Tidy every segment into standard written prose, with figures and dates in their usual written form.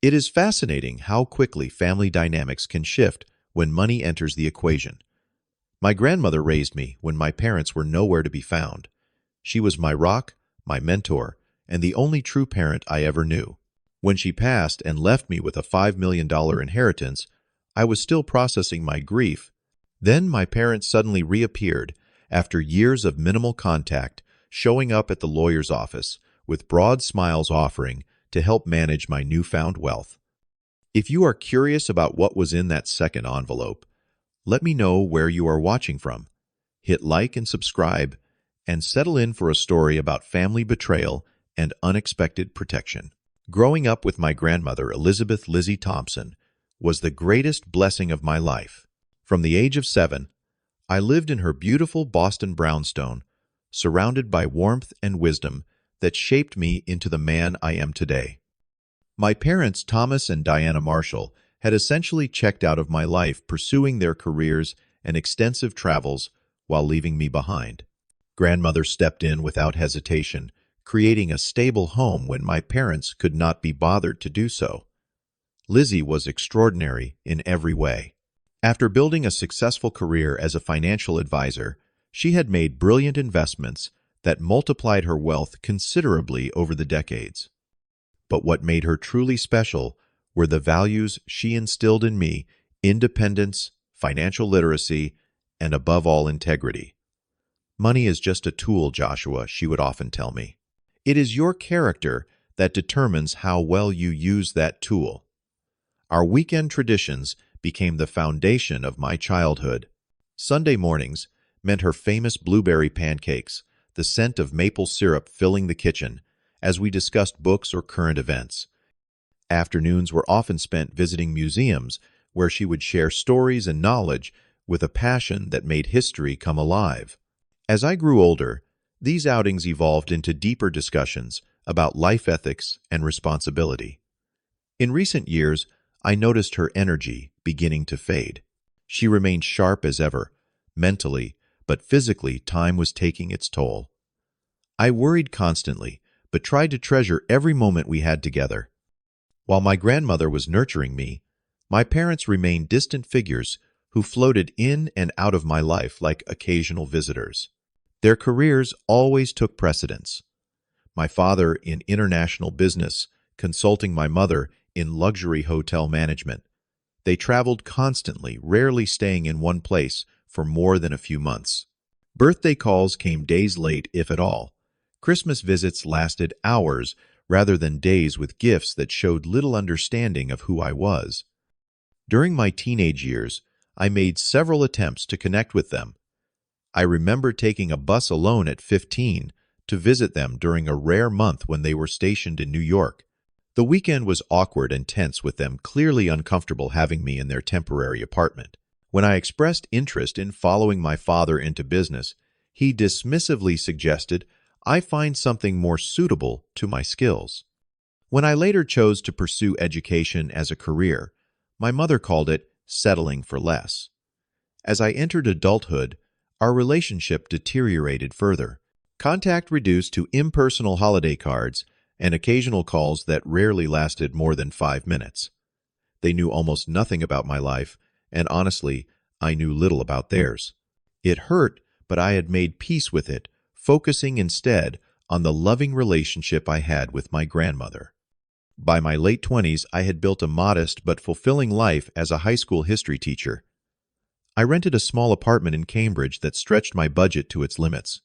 It is fascinating how quickly family dynamics can shift when money enters the equation. My grandmother raised me when my parents were nowhere to be found. She was my rock, my mentor, and the only true parent I ever knew. When she passed and left me with a $5 million inheritance, I was still processing my grief. Then my parents suddenly reappeared after years of minimal contact, showing up at the lawyer's office with broad smiles offering to help manage my newfound wealth. If you are curious about what was in that second envelope, let me know where you are watching from. Hit like and subscribe, and settle in for a story about family betrayal and unexpected protection. Growing up with my grandmother, Elizabeth Lizzie Thompson, was the greatest blessing of my life. From the age of 7, I lived in her beautiful Boston brownstone, surrounded by warmth and wisdom that shaped me into the man I am today. My parents, Thomas and Diana Marshall, had essentially checked out of my life, pursuing their careers and extensive travels while leaving me behind. Grandmother stepped in without hesitation, creating a stable home when my parents could not be bothered to do so. Lizzie was extraordinary in every way. After building a successful career as a financial advisor, she had made brilliant investments that multiplied her wealth considerably over the decades. But what made her truly special were the values she instilled in me: independence, financial literacy, and above all, integrity. Money is just a tool, Joshua, she would often tell me. It is your character that determines how well you use that tool. Our weekend traditions became the foundation of my childhood. Sunday mornings meant her famous blueberry pancakes, the scent of maple syrup filling the kitchen, as we discussed books or current events. Afternoons were often spent visiting museums, where she would share stories and knowledge with a passion that made history come alive. As I grew older, these outings evolved into deeper discussions about life ethics and responsibility. In recent years, I noticed her energy beginning to fade. She remained sharp as ever, mentally, but physically time was taking its toll. I worried constantly, but tried to treasure every moment we had together. While my grandmother was nurturing me, my parents remained distant figures who floated in and out of my life like occasional visitors. Their careers always took precedence. My father in international business, consulting my mother in luxury hotel management. They traveled constantly, rarely staying in one place for more than a few months. Birthday calls came days late, if at all. Christmas visits lasted hours rather than days, with gifts that showed little understanding of who I was. During my teenage years, I made several attempts to connect with them. I remember taking a bus alone at 15 to visit them during a rare month when they were stationed in New York. The weekend was awkward and tense, with them clearly uncomfortable having me in their temporary apartment. When I expressed interest in following my father into business, he dismissively suggested I find something more suitable to my skills. When I later chose to pursue education as a career, my mother called it settling for less. As I entered adulthood, our relationship deteriorated further. Contact reduced to impersonal holiday cards and occasional calls that rarely lasted more than 5 minutes. They knew almost nothing about my life, and honestly, I knew little about theirs. It hurt, but I had made peace with it, focusing instead on the loving relationship I had with my grandmother. By my late 20s, I had built a modest but fulfilling life as a high school history teacher. I rented a small apartment in Cambridge that stretched my budget to its limits.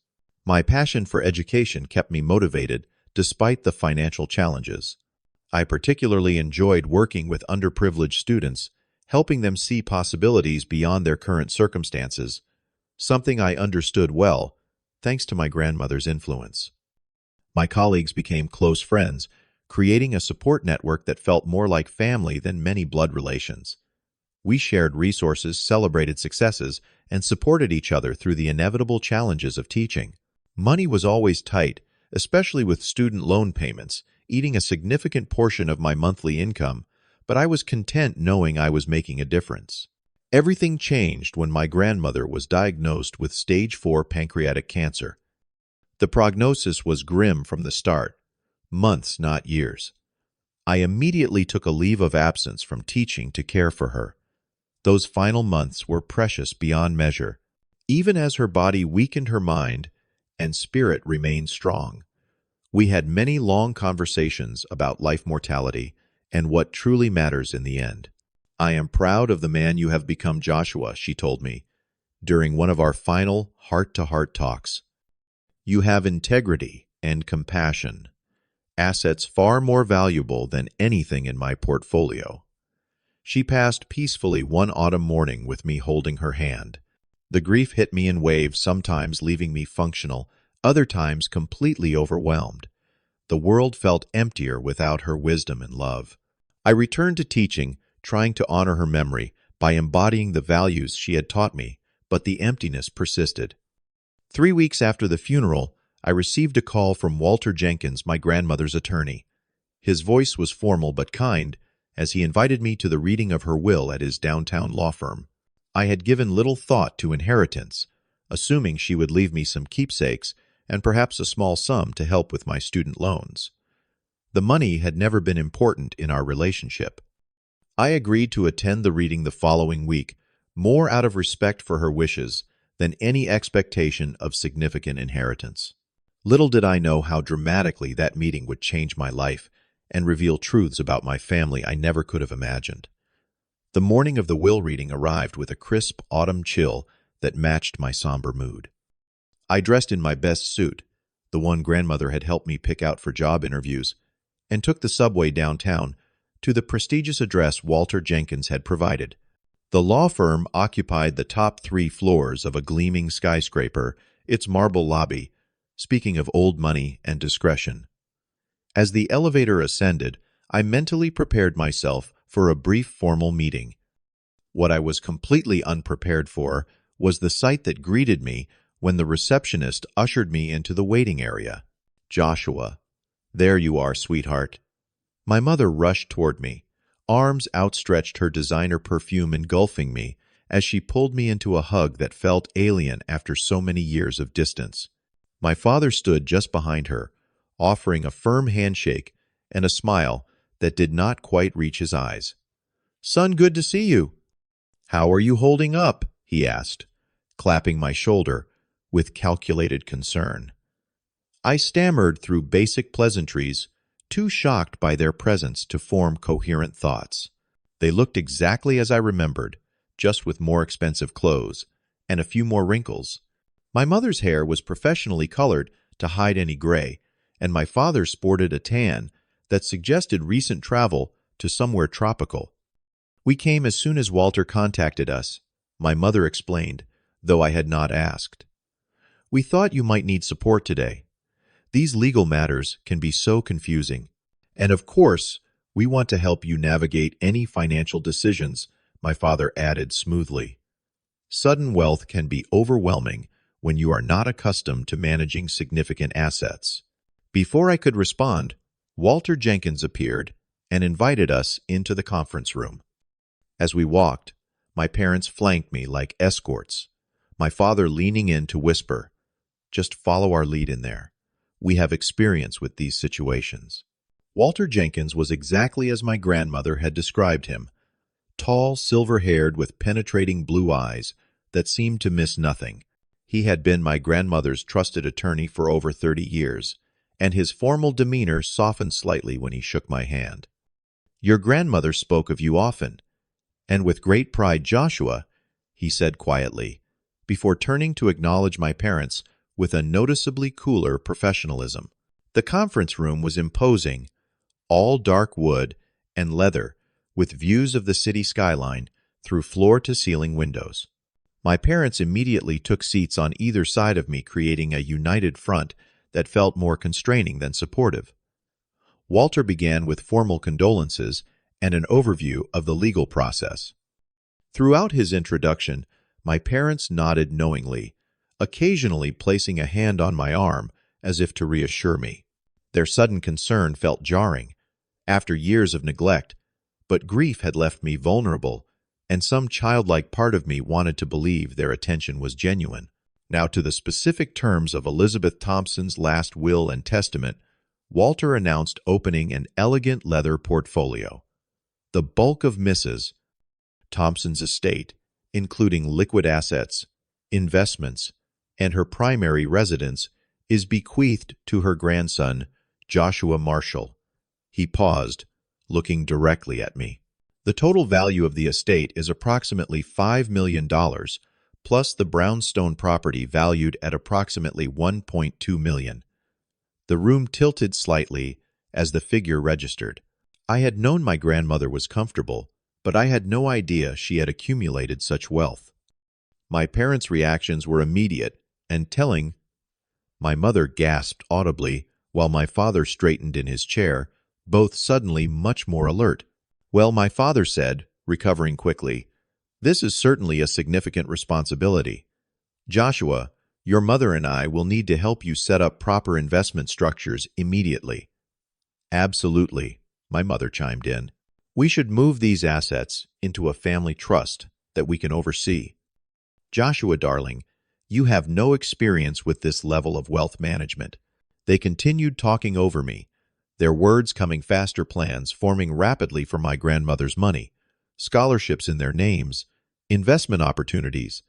My passion for education kept me motivated despite the financial challenges. I particularly enjoyed working with underprivileged students, helping them see possibilities beyond their current circumstances, something I understood well, thanks to my grandmother's influence. My colleagues became close friends, creating a support network that felt more like family than many blood relations. We shared resources, celebrated successes, and supported each other through the inevitable challenges of teaching. Money was always tight, especially with student loan payments, eating a significant portion of my monthly income, but I was content knowing I was making a difference. Everything changed when my grandmother was diagnosed with stage 4 pancreatic cancer. The prognosis was grim from the start, months, not years. I immediately took a leave of absence from teaching to care for her. Those final months were precious beyond measure. Even as her body weakened, her mind and spirit remained strong. We had many long conversations about life, mortality, and what truly matters in the end. "I am proud of the man you have become, Joshua," she told me during one of our final heart-to-heart talks. "You have integrity and compassion, assets far more valuable than anything in my portfolio." She passed peacefully one autumn morning with me holding her hand. The grief hit me in waves, sometimes leaving me functional, other times completely overwhelmed. The world felt emptier without her wisdom and love. I returned to teaching, trying to honor her memory by embodying the values she had taught me, but the emptiness persisted. 3 weeks after the funeral, I received a call from Walter Jenkins, my grandmother's attorney. His voice was formal but kind, as he invited me to the reading of her will at his downtown law firm. I had given little thought to inheritance, assuming she would leave me some keepsakes and perhaps a small sum to help with my student loans. The money had never been important in our relationship. I agreed to attend the reading the following week, more out of respect for her wishes than any expectation of significant inheritance. Little did I know how dramatically that meeting would change my life and reveal truths about my family I never could have imagined. The morning of the will reading arrived with a crisp autumn chill that matched my somber mood. I dressed in my best suit, the one grandmother had helped me pick out for job interviews, and took the subway downtown to the prestigious address Walter Jenkins had provided. The law firm occupied the top 3 floors of a gleaming skyscraper, its marble lobby, speaking of old money and discretion. As the elevator ascended, I mentally prepared myself for a brief formal meeting. What I was completely unprepared for was the sight that greeted me when the receptionist ushered me into the waiting area. "Joshua, there you are, sweetheart." My mother rushed toward me, arms outstretched, her designer perfume engulfing me as she pulled me into a hug that felt alien after so many years of distance. My father stood just behind her, offering a firm handshake and a smile that did not quite reach his eyes. "Son, good to see you." "How are you holding up?" he asked, clapping my shoulder with calculated concern. I stammered through basic pleasantries, too shocked by their presence to form coherent thoughts. They looked exactly as I remembered, just with more expensive clothes and a few more wrinkles. My mother's hair was professionally colored to hide any gray, and my father sported a tan that suggested recent travel to somewhere tropical. "We came as soon as Walter contacted us," my mother explained, though I had not asked. "We thought you might need support today. These legal matters can be so confusing. And of course, we want to help you navigate any financial decisions," my father added smoothly. Sudden wealth can be overwhelming when you are not accustomed to managing significant assets. Before I could respond, Walter Jenkins appeared and invited us into the conference room. As we walked, my parents flanked me like escorts, my father leaning in to whisper, "Just follow our lead in there. We have experience with these situations." Walter Jenkins was exactly as my grandmother had described him, tall, silver-haired, with penetrating blue eyes that seemed to miss nothing. He had been my grandmother's trusted attorney for over 30 years, and his formal demeanor softened slightly when he shook my hand. "Your grandmother spoke of you often, and with great pride, Joshua," he said quietly, before turning to acknowledge my parents with a noticeably cooler professionalism. The conference room was imposing, all dark wood and leather, with views of the city skyline through floor-to-ceiling windows. My parents immediately took seats on either side of me, creating a united front that felt more constraining than supportive. Walter began with formal condolences and an overview of the legal process. Throughout his introduction, my parents nodded knowingly, occasionally placing a hand on my arm as if to reassure me. Their sudden concern felt jarring, after years of neglect, but grief had left me vulnerable, and some childlike part of me wanted to believe their attention was genuine. Now to the specific terms of Elizabeth Thompson's last will and testament, Walter announced opening an elegant leather portfolio. The bulk of Mrs. Thompson's estate, including liquid assets, investments, and her primary residence, is bequeathed to her grandson, Joshua Marshall. He paused, looking directly at me. The total value of the estate is approximately $5 million, plus the brownstone property valued at approximately $1.2 million. The room tilted slightly as the figure registered. I had known my grandmother was comfortable, but I had no idea she had accumulated such wealth. My parents' reactions were immediate and telling. My mother gasped audibly, while my father straightened in his chair, both suddenly much more alert. "Well," my father said, recovering quickly, "this is certainly a significant responsibility. Joshua, your mother and I will need to help you set up proper investment structures immediately." "Absolutely," my mother chimed in. "We should move these assets into a family trust that we can oversee. Joshua, darling, you have no experience with this level of wealth management." They continued talking over me, their words coming faster, plans forming rapidly for my grandmother's money, scholarships in their names, investment opportunities.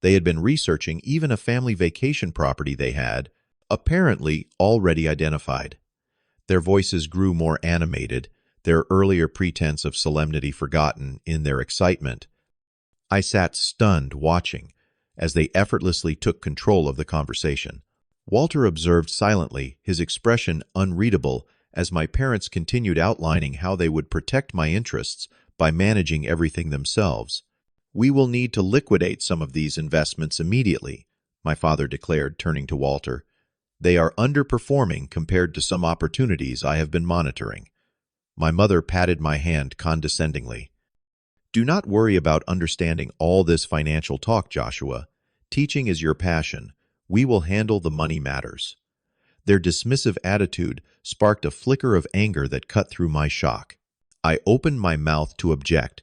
They had been researching even a family vacation property they had, apparently already identified. Their voices grew more animated, their earlier pretense of solemnity forgotten in their excitement. I sat stunned, watching, as they effortlessly took control of the conversation. Walter observed silently, his expression unreadable, as my parents continued outlining how they would protect my interests by managing everything themselves. "We will need to liquidate some of these investments immediately," my father declared, turning to Walter. "They are underperforming compared to some opportunities I have been monitoring." My mother patted my hand condescendingly. "Do not worry about understanding all this financial talk, Joshua. Teaching is your passion. We will handle the money matters." Their dismissive attitude sparked a flicker of anger that cut through my shock. I opened my mouth to object,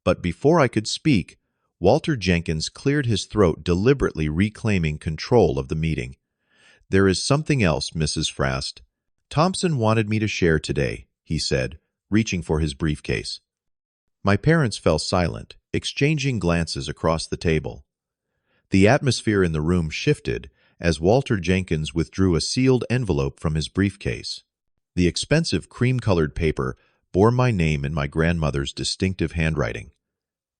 but before I could speak, Walter Jenkins cleared his throat, deliberately reclaiming control of the meeting. "There is something else, Mrs. Frast. Thompson wanted me to share today," he said, reaching for his briefcase. My parents fell silent, exchanging glances across the table. The atmosphere in the room shifted as Walter Jenkins withdrew a sealed envelope from his briefcase. The expensive cream-colored paper bore my name in my grandmother's distinctive handwriting.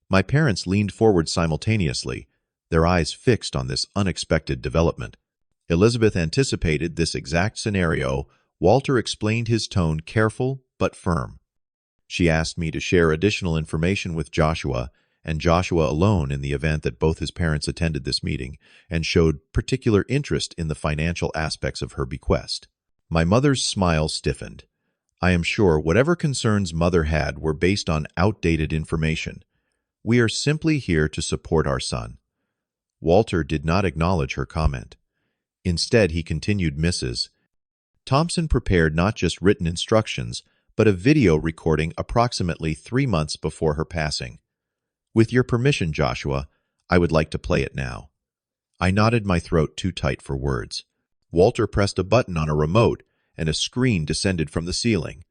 My parents leaned forward simultaneously, their eyes fixed on this unexpected development. Elizabeth anticipated this exact scenario. Walter explained, his tone careful but firm. "She asked me to share additional information with Joshua, and Joshua alone, in the event that both his parents attended this meeting, and showed particular interest in the financial aspects of her bequest." My mother's smile stiffened. I am sure whatever concerns Mother had were based on outdated information. "We are simply here to support our son." Walter did not acknowledge her comment. Instead, he continued, "Mrs. Thompson prepared not just written instructions, but a video recording approximately 3 months before her passing. With your permission, Joshua, I would like to play it now." I nodded, my throat too tight for words. Walter pressed a button on a remote, and a screen descended from the ceiling.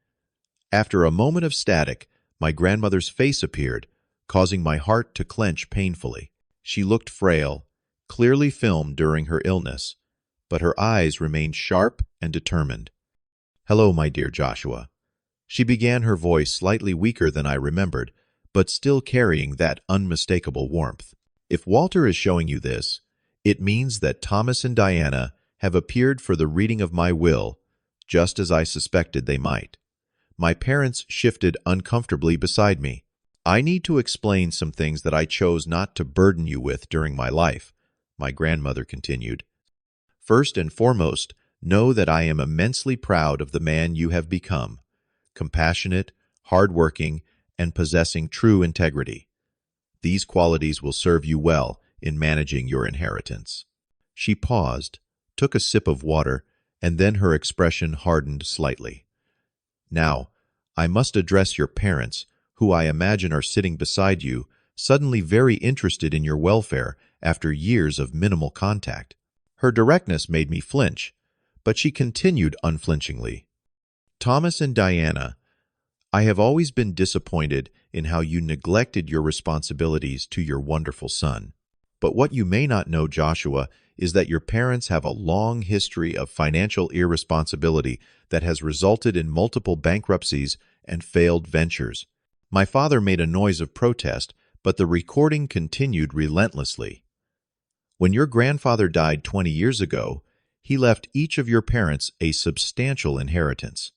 After a moment of static, my grandmother's face appeared, causing my heart to clench painfully. She looked frail, clearly filmed during her illness, but her eyes remained sharp and determined. "Hello, my dear Joshua." She began, her voice slightly weaker than I remembered, but still carrying that unmistakable warmth. "If Walter is showing you this, it means that Thomas and Diana have appeared for the reading of my will, just as I suspected they might." My parents shifted uncomfortably beside me. "I need to explain some things that I chose not to burden you with during my life," my grandmother continued. "First and foremost, know that I am immensely proud of the man you have become, compassionate, hardworking, and possessing true integrity. These qualities will serve you well in managing your inheritance." She paused, took a sip of water, and then her expression hardened slightly. "Now, I must address your parents, who I imagine are sitting beside you, suddenly very interested in your welfare after years of minimal contact." Her directness made me flinch, but she continued unflinchingly. Thomas and Diana, I have always been disappointed in how you neglected your responsibilities to your wonderful son. But what you may not know, Joshua, is that your parents have a long history of financial irresponsibility that has resulted in multiple bankruptcies and failed ventures. My father made a noise of protest, but the recording continued relentlessly. When your grandfather died 20 years ago, he left each of your parents a substantial inheritance.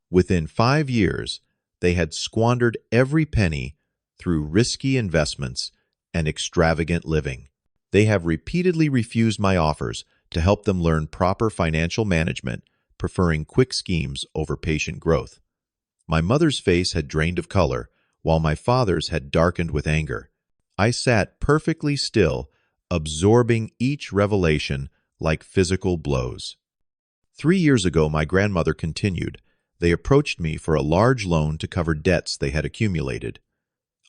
Within 5 years, they had squandered every penny through risky investments and extravagant living. They have repeatedly refused my offers to help them learn proper financial management, preferring quick schemes over patient growth. My mother's face had drained of color, while my father's had darkened with anger. I sat perfectly still, absorbing each revelation like physical blows. 3 years ago, my grandmother continued. They approached me for a large loan to cover debts they had accumulated.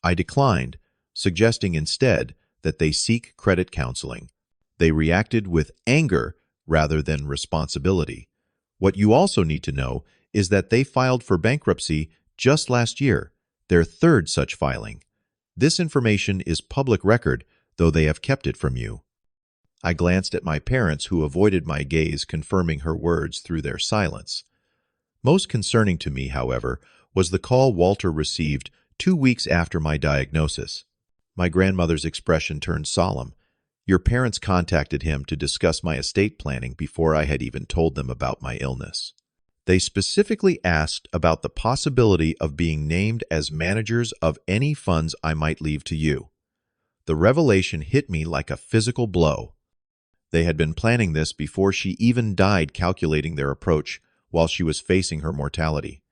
I declined, suggesting instead that they seek credit counseling. They reacted with anger rather than responsibility. What you also need to know is that they filed for bankruptcy just last year, their third such filing. This information is public record, though they have kept it from you. I glanced at my parents, who avoided my gaze, confirming her words through their silence. Most concerning to me, however, was the call Walter received 2 weeks after my diagnosis. My grandmother's expression turned solemn. Your parents contacted him to discuss my estate planning before I had even told them about my illness. They specifically asked about the possibility of being named as managers of any funds I might leave to you. The revelation hit me like a physical blow. They had been planning this before she even died, calculating their approach while she was facing her mortality.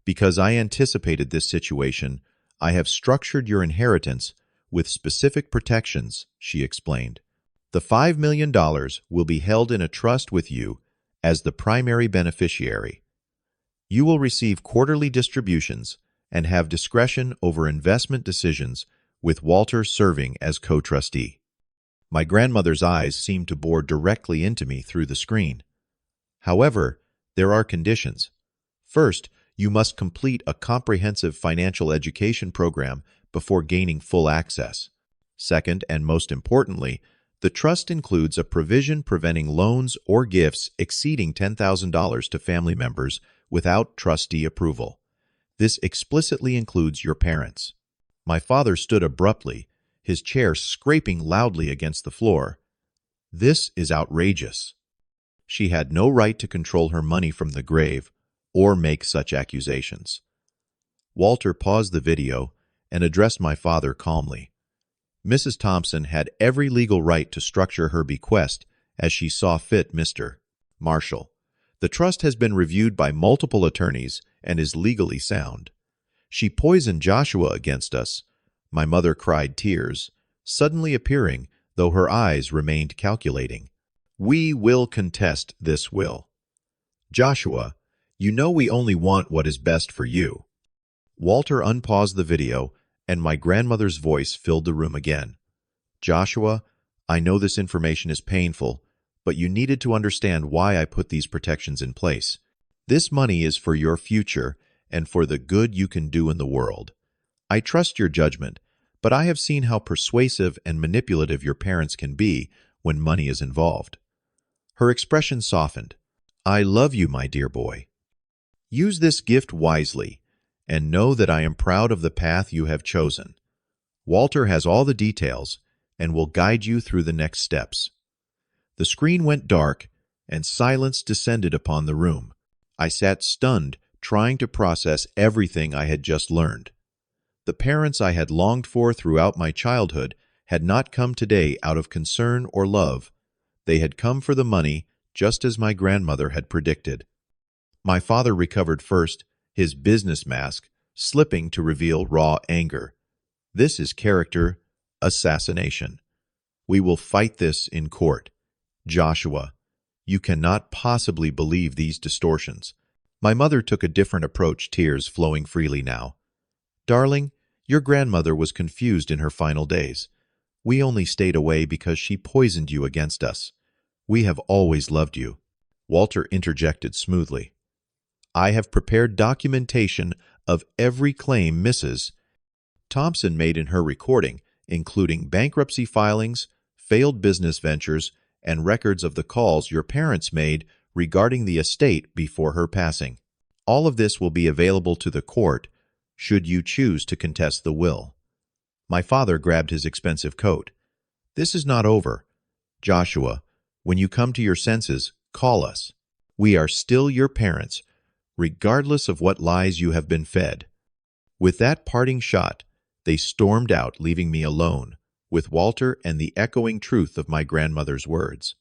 Because I anticipated this situation, I have structured your inheritance with specific protections, she explained. The $5 million will be held in a trust with you as the primary beneficiary. You will receive quarterly distributions and have discretion over investment decisions, with Walter serving as co-trustee. My grandmother's eyes seemed to bore directly into me through the screen. However, there are conditions. First, you must complete a comprehensive financial education program before gaining full access. Second, and most importantly, the trust includes a provision preventing loans or gifts exceeding $10,000 to family members without trustee approval. This explicitly includes your parents. My father stood abruptly, his chair scraping loudly against the floor. This is outrageous. She had no right to control her money from the grave or make such accusations. Walter paused the video and addressed my father calmly. Mrs. Thompson had every legal right to structure her bequest as she saw fit, Mr. Marshall. The trust has been reviewed by multiple attorneys and is legally sound. She poisoned Joshua against us. My mother cried, tears suddenly appearing, though her eyes remained calculating. We will contest this will. Joshua, you know we only want what is best for you. Walter unpaused the video, and my grandmother's voice filled the room again. Joshua, I know this information is painful, but you needed to understand why I put these protections in place. This money is for your future and for the good you can do in the world. I trust your judgment, but I have seen how persuasive and manipulative your parents can be when money is involved. Her expression softened. I love you, my dear boy. Use this gift wisely, and know that I am proud of the path you have chosen. Walter has all the details and will guide you through the next steps. The screen went dark, and silence descended upon the room. I sat stunned, trying to process everything I had just learned. The parents I had longed for throughout my childhood had not come today out of concern or love. They had come for the money, just as my grandmother had predicted. My father recovered first, his business mask slipping to reveal raw anger. This is character assassination. We will fight this in court. Joshua, you cannot possibly believe these distortions. My mother took a different approach, tears flowing freely now. Darling, your grandmother was confused in her final days. We only stayed away because she poisoned you against us. We have always loved you. Walter interjected smoothly. I have prepared documentation of every claim Mrs. Thompson made in her recording, including bankruptcy filings, failed business ventures, and records of the calls your parents made regarding the estate before her passing. All of this will be available to the court should you choose to contest the will. My father grabbed his expensive coat. This is not over. Joshua, when you come to your senses, call us. We are still your parents, regardless of what lies you have been fed. With that parting shot, they stormed out, leaving me alone with Walter and the echoing truth of my grandmother's words.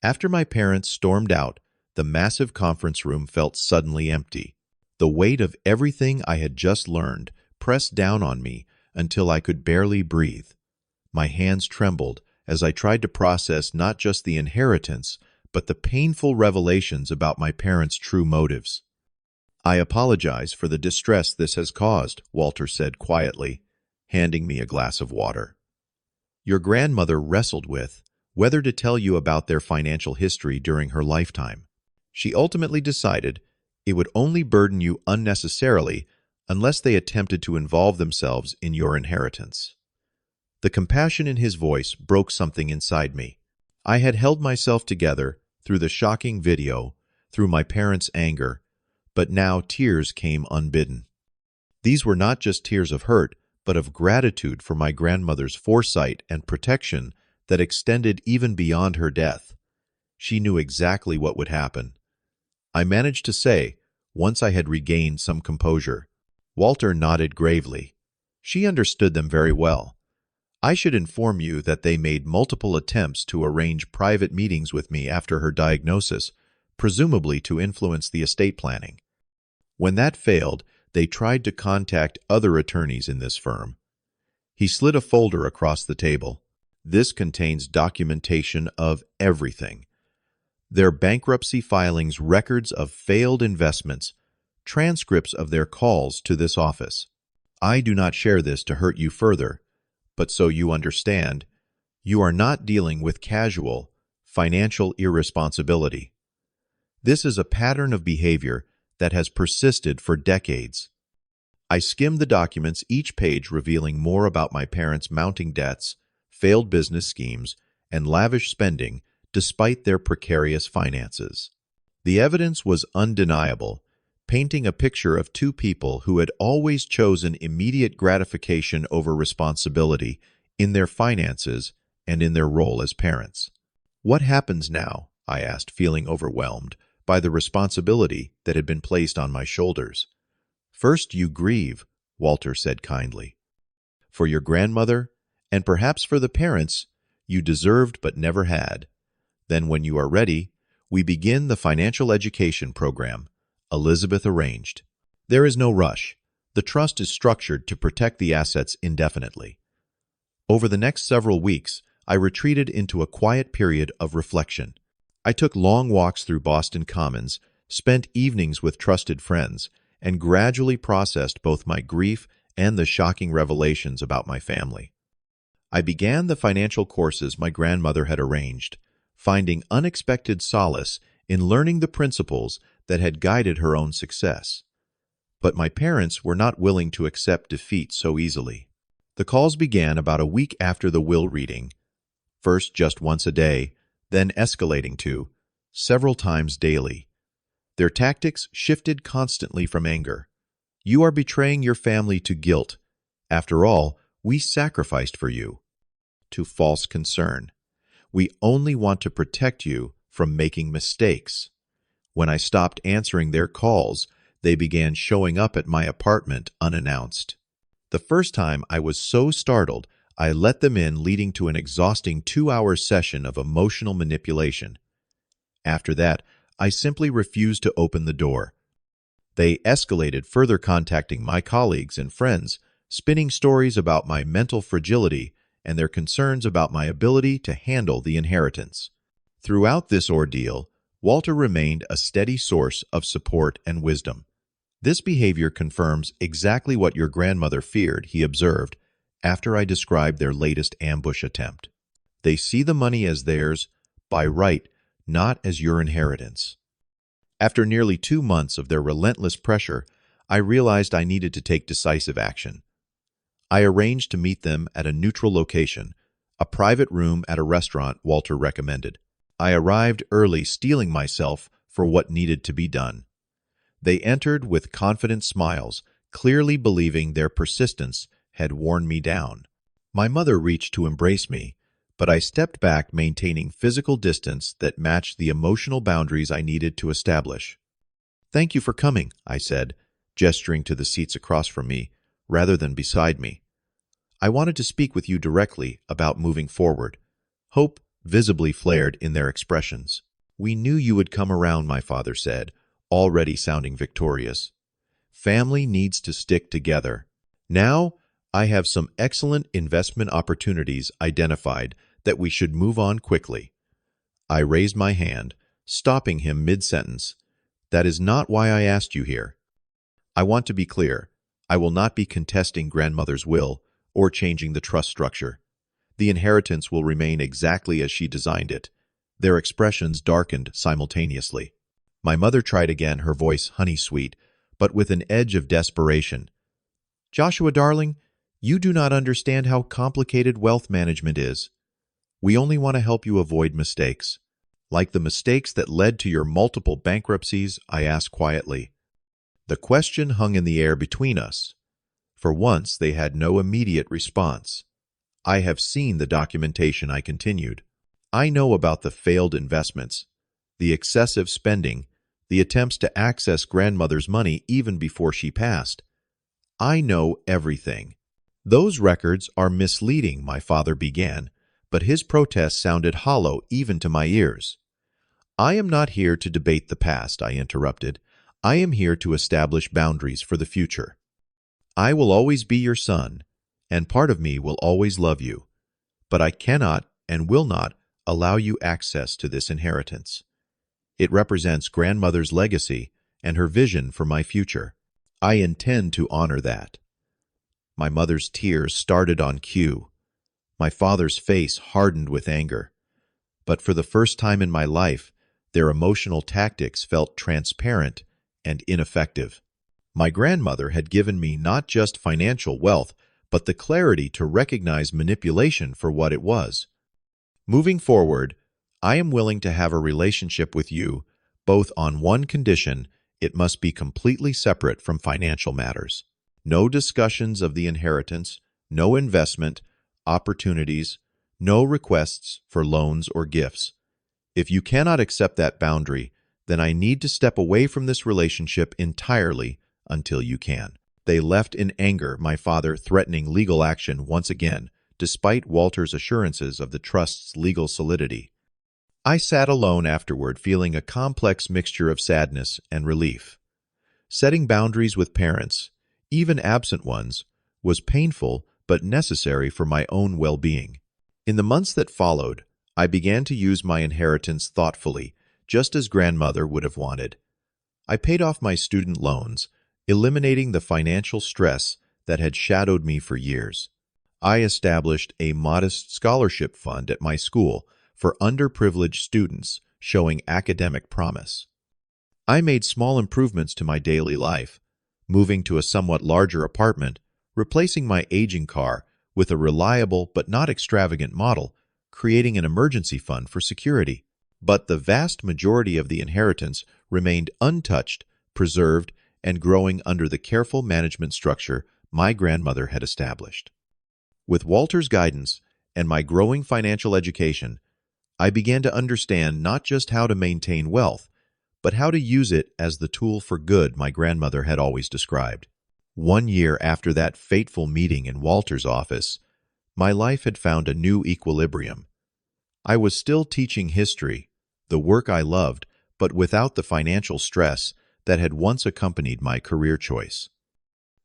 After my parents stormed out, the massive conference room felt suddenly empty. The weight of everything I had just learned pressed down on me until I could barely breathe. My hands trembled as I tried to process not just the inheritance, but the painful revelations about my parents' true motives. I apologize for the distress this has caused, Walter said quietly, handing me a glass of water. Your grandmother wrestled with whether to tell you about their financial history during her lifetime. She ultimately decided it would only burden you unnecessarily unless they attempted to involve themselves in your inheritance. The compassion in his voice broke something inside me. I had held myself together through the shocking video, through my parents' anger, but now tears came unbidden. These were not just tears of hurt, but of gratitude for my grandmother's foresight and protection that extended even beyond her death. She knew exactly what would happen. I managed to say, once I had regained some composure. Walter nodded gravely. She understood them very well. I should inform you that they made multiple attempts to arrange private meetings with me after her diagnosis, presumably to influence the estate planning. When that failed, they tried to contact other attorneys in this firm. He slid a folder across the table. This contains documentation of everything. Their bankruptcy filings, records of failed investments, transcripts of their calls to this office. I do not share this to hurt you further, but so you understand, you are not dealing with casual, financial irresponsibility. This is a pattern of behavior that has persisted for decades. I skimmed the documents, each page revealing more about my parents' mounting debts, failed business schemes, and lavish spending despite their precarious finances. The evidence was undeniable, painting a picture of two people who had always chosen immediate gratification over responsibility in their finances and in their role as parents. What happens now? I asked, feeling overwhelmed by the responsibility that had been placed on my shoulders. First you grieve, Walter said kindly. For your grandmother, and perhaps for the parents you deserved but never had. Then when you are ready, we begin the financial education program, Elizabeth arranged. There is no rush. The trust is structured to protect the assets indefinitely. Over the next several weeks, I retreated into a quiet period of reflection. I took long walks through Boston Commons, spent evenings with trusted friends, and gradually processed both my grief and the shocking revelations about my family. I began the financial courses my grandmother had arranged, finding unexpected solace in learning the principles that had guided her own success. But my parents were not willing to accept defeat so easily. The calls began about a week after the will reading, first just once a day, then escalating to several times daily. Their tactics shifted constantly from anger. You are betraying your family to guilt. After all, we sacrificed for you. To false concern. We only want to protect you from making mistakes. When I stopped answering their calls, they began showing up at my apartment unannounced. The first time I was so startled, I let them in, leading to an exhausting 2-hour session of emotional manipulation. After that, I simply refused to open the door. They escalated, further contacting my colleagues and friends, spinning stories about my mental fragility and their concerns about my ability to handle the inheritance. Throughout this ordeal, Walter remained a steady source of support and wisdom. This behavior confirms exactly what your grandmother feared, he observed, after I described their latest ambush attempt. They see the money as theirs by right, not as your inheritance. After nearly 2 months of their relentless pressure, I realized I needed to take decisive action. I arranged to meet them at a neutral location, a private room at a restaurant Walter recommended. I arrived early, steeling myself for what needed to be done. They entered with confident smiles, clearly believing their persistence had worn me down. My mother reached to embrace me, but I stepped back, maintaining physical distance that matched the emotional boundaries I needed to establish. "Thank you for coming," I said, gesturing to the seats across from me, rather than beside me. "I wanted to speak with you directly about moving forward." Hope visibly flared in their expressions. "We knew you would come around," my father said, already sounding victorious. "Family needs to stick together. Now, I have some excellent investment opportunities identified that we should move on quickly." I raised my hand, stopping him mid-sentence. "That is not why I asked you here. I want to be clear. I will not be contesting grandmother's will or changing the trust structure. The inheritance will remain exactly as she designed it." Their expressions darkened simultaneously. My mother tried again, her voice honey-sweet, but with an edge of desperation. "Joshua, darling, you do not understand how complicated wealth management is. We only want to help you avoid mistakes. Like the mistakes that led to your multiple bankruptcies," I asked quietly. The question hung in the air between us. For once, they had no immediate response. "I have seen the documentation," I continued. "I know about the failed investments, the excessive spending, the attempts to access grandmother's money even before she passed. I know everything." "Those records are misleading," my father began, but his protest sounded hollow even to my ears. "I am not here to debate the past," I interrupted. "I am here to establish boundaries for the future. I will always be your son, and part of me will always love you. But I cannot and will not allow you access to this inheritance. It represents grandmother's legacy and her vision for my future. I intend to honor that." My mother's tears started on cue. My father's face hardened with anger. But for the first time in my life, their emotional tactics felt transparent and ineffective. My grandmother had given me not just financial wealth, but the clarity to recognize manipulation for what it was. "Moving forward, I am willing to have a relationship with you, both on one condition: it must be completely separate from financial matters. No discussions of the inheritance, no investment opportunities, no requests for loans or gifts. If you cannot accept that boundary, then I need to step away from this relationship entirely until you can." They left in anger, my father threatening legal action once again, despite Walter's assurances of the trust's legal solidity. I sat alone afterward, feeling a complex mixture of sadness and relief. Setting boundaries with parents, even absent ones, was painful but necessary for my own well-being. In the months that followed, I began to use my inheritance thoughtfully, just as grandmother would have wanted. I paid off my student loans, eliminating the financial stress that had shadowed me for years. I established a modest scholarship fund at my school for underprivileged students showing academic promise. I made small improvements to my daily life, moving to a somewhat larger apartment, replacing my aging car with a reliable but not extravagant model, creating an emergency fund for security. But the vast majority of the inheritance remained untouched, preserved, and growing under the careful management structure my grandmother had established. With Walter's guidance and my growing financial education, I began to understand not just how to maintain wealth, but how to use it as the tool for good my grandmother had always described. 1 year after that fateful meeting in Walter's office, my life had found a new equilibrium. I was still teaching history, the work I loved, but without the financial stress that had once accompanied my career choice.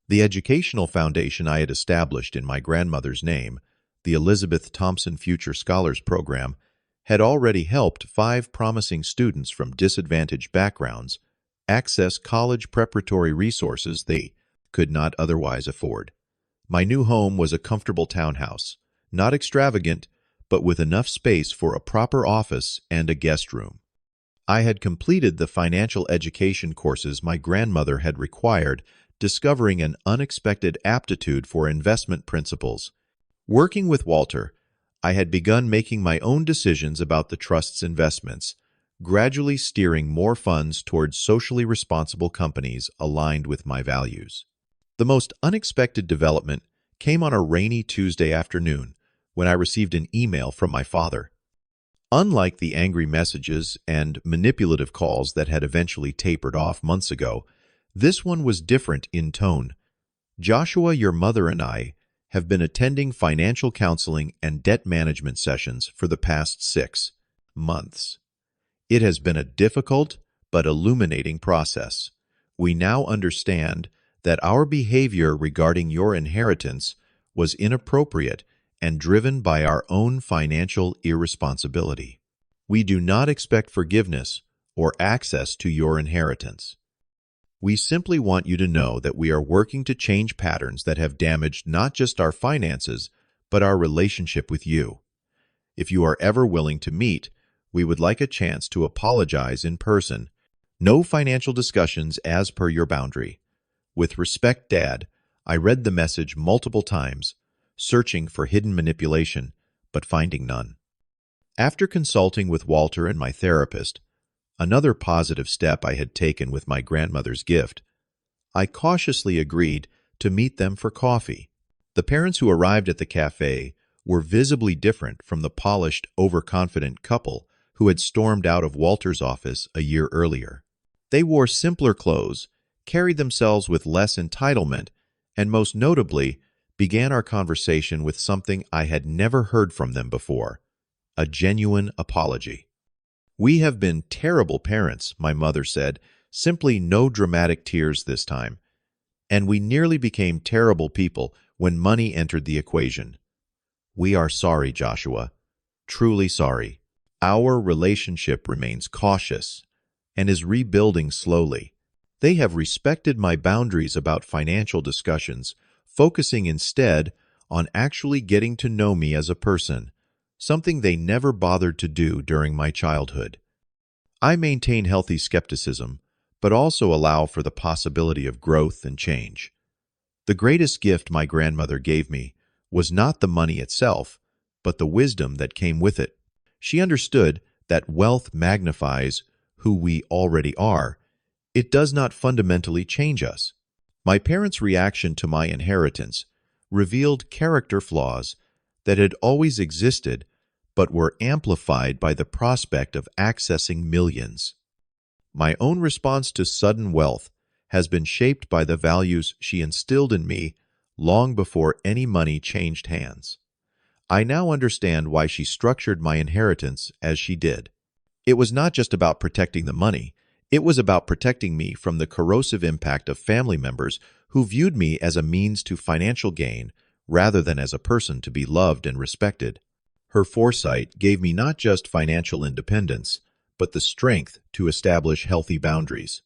The educational foundation I had established in my grandmother's name, the Elizabeth Thompson Future Scholars Program, had already helped 5 promising students from disadvantaged backgrounds access college preparatory resources they could not otherwise afford. My new home was a comfortable townhouse, not extravagant, but with enough space for a proper office and a guest room. I had completed the financial education courses my grandmother had required, discovering an unexpected aptitude for investment principles. Working with Walter, I had begun making my own decisions about the trust's investments, gradually steering more funds towards socially responsible companies aligned with my values. The most unexpected development came on a rainy Tuesday afternoon when I received an email from my father. Unlike the angry messages and manipulative calls that had eventually tapered off months ago, this one was different in tone. Joshua, your mother and I have been attending financial counseling and debt management sessions for the past 6 months. It has been a difficult but illuminating process. We now understand that our behavior regarding your inheritance was inappropriate and driven by our own financial irresponsibility. We do not expect forgiveness or access to your inheritance. We simply want you to know that we are working to change patterns that have damaged not just our finances, but our relationship with you. If you are ever willing to meet, we would like a chance to apologize in person. No financial discussions as per your boundary. With respect, Dad. I read the message multiple times, searching for hidden manipulation, but finding none. After consulting with Walter and my therapist, another positive step I had taken with my grandmother's gift, I cautiously agreed to meet them for coffee. The parents who arrived at the cafe were visibly different from the polished, overconfident couple who had stormed out of Walter's office a year earlier. They wore simpler clothes, carried themselves with less entitlement, and most notably, began our conversation with something I had never heard from them before: a genuine apology. "We have been terrible parents," my mother said, simply no dramatic tears this time. "And we nearly became terrible people when money entered the equation. We are sorry, Joshua. Truly sorry. Our relationship remains cautious and is rebuilding slowly. They have respected my boundaries about financial discussions, focusing instead on actually getting to know me as a person, something they never bothered to do during my childhood. I maintain healthy skepticism, but also allow for the possibility of growth and change. The greatest gift my grandmother gave me was not the money itself, but the wisdom that came with it. She understood that wealth magnifies who we already are. It does not fundamentally change us. My parents' reaction to my inheritance revealed character flaws that had always existed but were amplified by the prospect of accessing millions. My own response to sudden wealth has been shaped by the values she instilled in me long before any money changed hands. I now understand why she structured my inheritance as she did. It was not just about protecting the money. It was about protecting me from the corrosive impact of family members who viewed me as a means to financial gain rather than as a person to be loved and respected. Her foresight gave me not just financial independence, but the strength to establish healthy boundaries.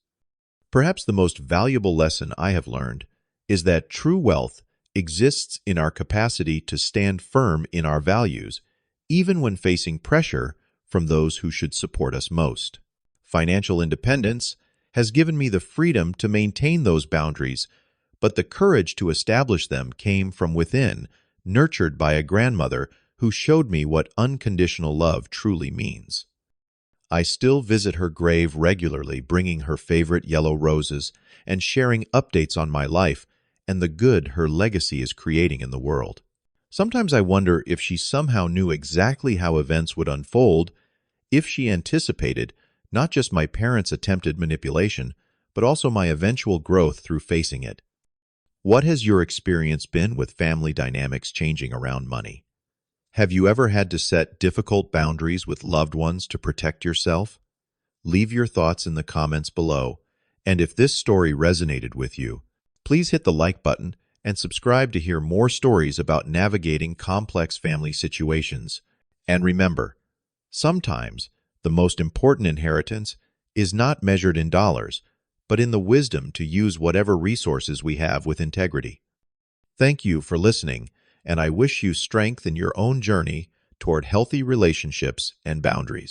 Perhaps the most valuable lesson I have learned is that true wealth exists in our capacity to stand firm in our values, even when facing pressure from those who should support us most. Financial independence has given me the freedom to maintain those boundaries, but the courage to establish them came from within, nurtured by a grandmother who showed me what unconditional love truly means. I still visit her grave regularly, bringing her favorite yellow roses and sharing updates on my life and the good her legacy is creating in the world. Sometimes I wonder if she somehow knew exactly how events would unfold, if she anticipated not just my parents' attempted manipulation, but also my eventual growth through facing it. What has your experience been with family dynamics changing around money? Have you ever had to set difficult boundaries with loved ones to protect yourself? Leave your thoughts in the comments below, and if this story resonated with you, please hit the like button and subscribe to hear more stories about navigating complex family situations. And remember, sometimes the most important inheritance is not measured in dollars, but in the wisdom to use whatever resources we have with integrity. Thank you for listening, and I wish you strength in your own journey toward healthy relationships and boundaries.